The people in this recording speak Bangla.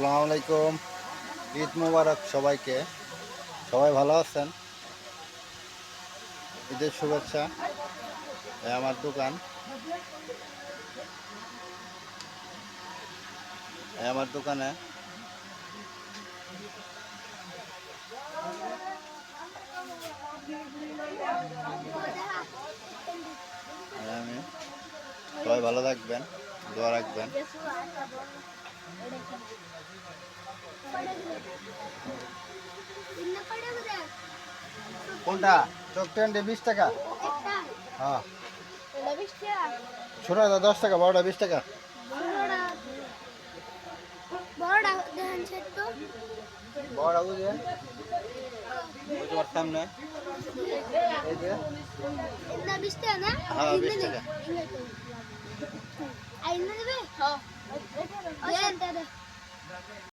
আসসালামু আলাইকুম। ঈদ মোবারক সবাইকে। সবাই ভালো আছেন? ঈদের শুভেচ্ছা। এই আমার দোকান, এই আমার দোকানে আমি সবাই ভালো থাকবেন, দোয়া রাখবেন। কোনটা চোখ টেন্ডে 20 টাকা? হ্যাঁ, ছোটটা 10 টাকা, বড়টা 20 টাকা। বড়টা বুঝে তোমার সামনে এই যে, হ্যাঁ 20 টাকা।